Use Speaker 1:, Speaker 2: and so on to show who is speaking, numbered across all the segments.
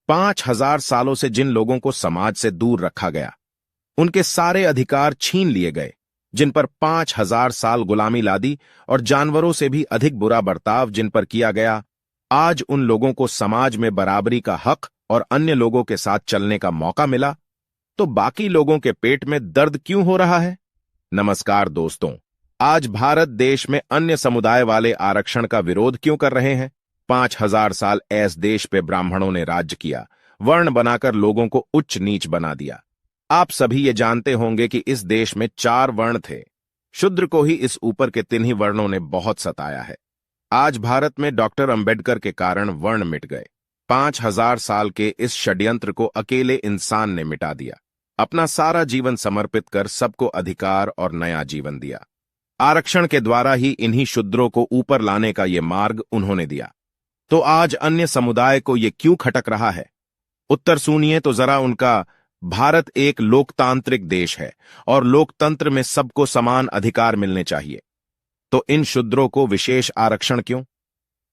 Speaker 1: 5,000 सालों से जिन लोगों को समाज से दूर रखा गया, उनके सारे अधिकार छीन लिए गए, जिन पर 5,000 साल गुलामी लादी और जानवरों से भी अधिक बुरा बर्ताव जिन पर किया गया, आज उन लोगों को समाज में बराबरी का हक और अन्य लोगों के साथ चलने का मौका मिला, तो बाकी लोगों के पेट में दर्द क्यों हो रहा है? नमस्कार दोस्तों, आज भारत देश में अन्य समुदाय वाले आरक्षण का विरोध क्यों कर रहे हैं? 5,000 साल ऐस देश पे ब्राह्मणों ने राज्य किया, वर्ण बनाकर लोगों को उच्च नीच बना दिया। आप सभी ये जानते होंगे कि इस देश में 4 वर्ण थे। शूद्र को ही इस ऊपर के 3 ही वर्णों ने बहुत सताया है। आज भारत में डॉक्टर अंबेडकर के कारण वर्ण मिट गए। 5,000 साल के इस षड्यंत्र को अकेले इंसान ने मिटा दिया, अपना सारा जीवन समर्पित कर सबको अधिकार और नया जीवन दिया। आरक्षण के द्वारा ही इन्हीं शूद्रों को ऊपर लाने का ये मार्ग उन्होंने दिया। तो आज अन्य समुदाय को ये क्यों खटक रहा है? उत्तर सुनिए तो जरा उनका। भारत एक लोकतांत्रिक देश है और लोकतंत्र में सबको समान अधिकार मिलने चाहिए। तो इन शूद्रों को विशेष आरक्षण क्यों?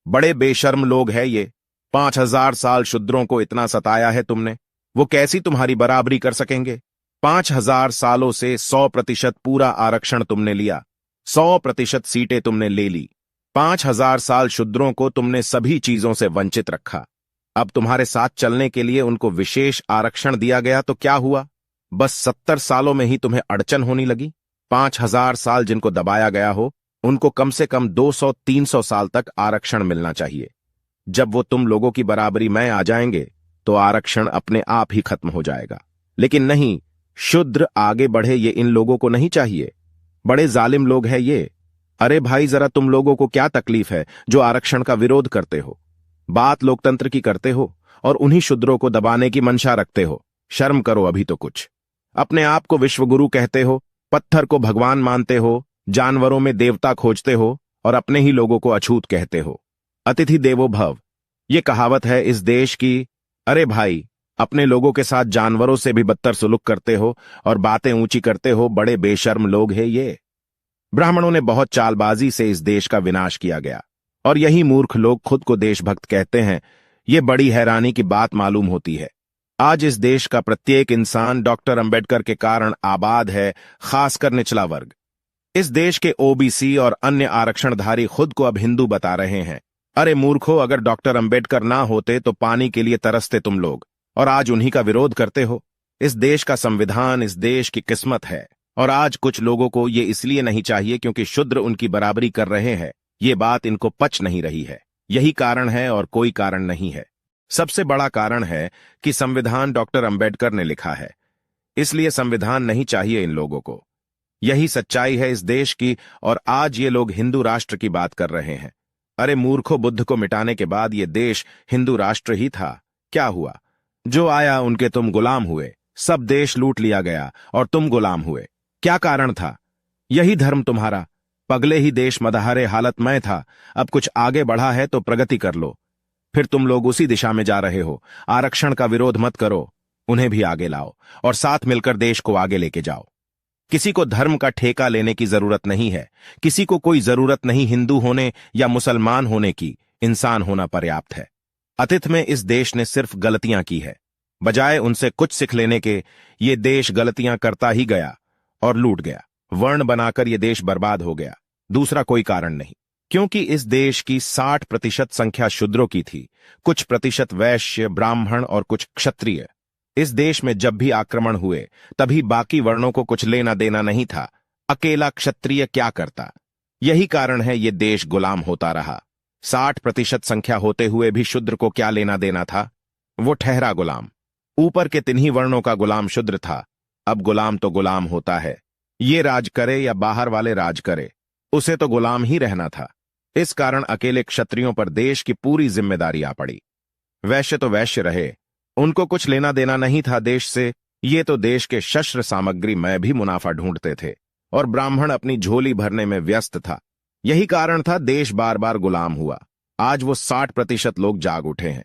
Speaker 1: बड़े बेशर्म लोग हैं ये। 5,000 साल शूद्रों को इतना सताया है तुमने, वो कैसी तुम्हारी बराबरी कर सकेंगे? 5,000 सालों से 100% पूरा आरक्षण तुमने लिया, 100% सीटें तुमने ले ली। 5,000 साल शूद्रों को तुमने सभी चीजों से वंचित रखा। अब तुम्हारे साथ चलने के लिए उनको विशेष आरक्षण दिया गया तो क्या हुआ? बस 70 सालों में ही तुम्हें अड़चन होने लगी। 5,000 साल जिनको दबाया गया हो, उनको कम से कम 200-300 साल तक आरक्षण मिलना चाहिए। जब वो तुम लोगों की बराबरी में आ जाएंगे तो आरक्षण अपने आप ही खत्म हो जाएगा। लेकिन नहीं, शूद्र आगे बढ़े ये इन लोगों को नहीं चाहिए। बड़े जालिम लोग हैं ये। अरे भाई, जरा तुम लोगों को क्या तकलीफ है जो आरक्षण का विरोध करते हो? बात लोकतंत्र की करते हो और उन्हीं शूद्रों को दबाने की मंशा रखते हो। शर्म करो अभी तो कुछ। अपने आप को विश्वगुरु कहते हो, पत्थर को भगवान मानते हो, जानवरों में देवता खोजते हो और अपने ही लोगों को अछूत कहते हो। अतिथि देवो भव, ये कहावत है इस देश की। अरे भाई, अपने लोगों के साथ जानवरों से भी बदतर सुलूक करते हो और बातें ऊंची करते हो। बड़े बेशर्म लोग हैं ये। ब्राह्मणों ने बहुत चालबाजी से इस देश का विनाश किया गया और यही मूर्ख लोग खुद को देशभक्त कहते हैं। ये बड़ी हैरानी की बात मालूम होती है। आज इस देश का प्रत्येक इंसान डॉक्टर अंबेडकर के कारण आबाद है, खासकर निचला वर्ग। इस देश के ओबीसी और अन्य आरक्षणधारी खुद को अब हिंदू बता रहे हैं। अरे मूर्खों, अगर डॉक्टर अंबेडकर ना होते तो पानी के लिए तरसते तुम लोग, और आज उन्हीं का विरोध करते हो। इस देश का संविधान इस देश की किस्मत है, और आज कुछ लोगों को ये इसलिए नहीं चाहिए क्योंकि शूद्र उनकी बराबरी कर रहे हैं। ये बात इनको पच नहीं रही है। यही कारण है और कोई कारण नहीं है। सबसे बड़ा कारण है कि संविधान डॉक्टर अंबेडकर ने लिखा है, इसलिए संविधान नहीं चाहिए इन लोगों को। यही सच्चाई है इस देश की, और आज ये लोग हिंदू राष्ट्र की बात कर रहे हैं। अरे मूर्खों, बुद्ध को मिटाने के बाद ये देश हिंदू राष्ट्र ही था। क्या हुआ? जो आया उनके तुम गुलाम हुए। सब देश लूट लिया गया और तुम गुलाम हुए। क्या कारण था? यही धर्म तुम्हारा। पगले ही देश मदहारे हालत में था, अब कुछ आगे बढ़ा है तो प्रगति कर लो। फिर तुम लोग उसी दिशा में जा रहे हो। आरक्षण का विरोध मत करो, उन्हें भी आगे लाओ और साथ मिलकर देश को आगे लेके जाओ। किसी को धर्म का ठेका लेने की जरूरत नहीं है। किसी को कोई जरूरत नहीं हिंदू होने या मुसलमान होने की। इंसान होना पर्याप्त है। अतीत में इस देश ने सिर्फ गलतियां की है। बजाय उनसे कुछ सीख लेने के, ये देश गलतियां करता ही गया और लूट गया। वर्ण बनाकर ये देश बर्बाद हो गया। दूसरा कोई कारण नहीं, क्योंकि इस देश की 60% संख्या शूद्रों की थी, कुछ प्रतिशत वैश्य, ब्राह्मण और कुछ क्षत्रिय। इस देश में जब भी आक्रमण हुए तभी बाकी वर्णों को कुछ लेना देना नहीं था। अकेला क्षत्रिय क्या करता? यही कारण है ये देश गुलाम होता रहा। 60% संख्या होते हुए भी शूद्र को क्या लेना देना था? वो ठहरा गुलाम। ऊपर के 3 ही वर्णों का गुलाम शूद्र था। अब गुलाम तो गुलाम होता है। ये राज करे या बाहर वाले राज करे, उसे तो गुलाम ही रहना था। इस कारण अकेले क्षत्रियों पर देश की पूरी जिम्मेदारी आ पड़ी। वैश्य तो वैश्य रहे, उनको कुछ लेना देना नहीं था देश से। ये तो देश के शस्त्र सामग्री में भी मुनाफा ढूंढते थे और ब्राह्मण अपनी झोली भरने में व्यस्त था। यही कारण था देश बार बार गुलाम हुआ। आज वो 60% लोग जाग उठे हैं।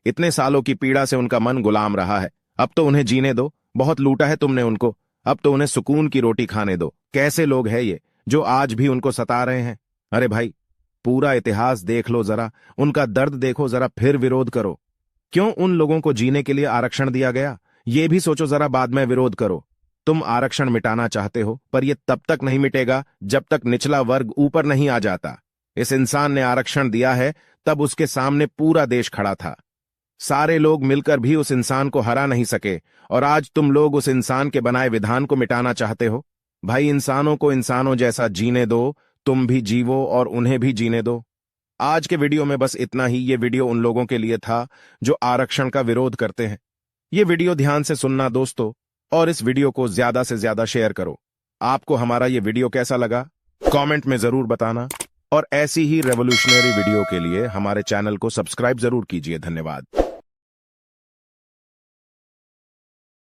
Speaker 1: इतने सालों की पीड़ा से उनका मन गुलाम रहा है। अब तो उन्हें जीने दो। बहुत लूटा है तुमने उनको, अब तो उन्हें सुकून की रोटी खाने दो। कैसे लोग हैं ये जो आज भी उनको सता रहे हैं? अरे भाई, पूरा इतिहास देख लो जरा, उनका दर्द देखो जरा, फिर विरोध करो। क्यों उन लोगों को जीने के लिए आरक्षण दिया गया? ये भी सोचो जरा, बाद में विरोध करो। तुम आरक्षण मिटाना चाहते हो, पर यह तब तक नहीं मिटेगा जब तक निचला वर्ग ऊपर नहीं आ जाता। इस इंसान ने आरक्षण दिया है, तब उसके सामने पूरा देश खड़ा था। सारे लोग मिलकर भी उस इंसान को हरा नहीं सके, और आज तुम लोग उस इंसान के बनाए विधान को मिटाना चाहते हो। भाई, इंसानों को इंसानों जैसा जीने दो, तुम भी जीवो और उन्हें भी जीने दो। आज के वीडियो में बस इतना ही। ये वीडियो उन लोगों के लिए था जो आरक्षण का विरोध करते हैं। ये वीडियो ध्यान से सुनना दोस्तों, और इस वीडियो को ज्यादा से ज्यादा शेयर करो। आपको हमारा ये वीडियो कैसा लगा कमेंट में जरूर बताना, और ऐसी ही रेवोल्यूशनरी वीडियो के लिए हमारे चैनल को सब्सक्राइब जरूर कीजिए। धन्यवाद।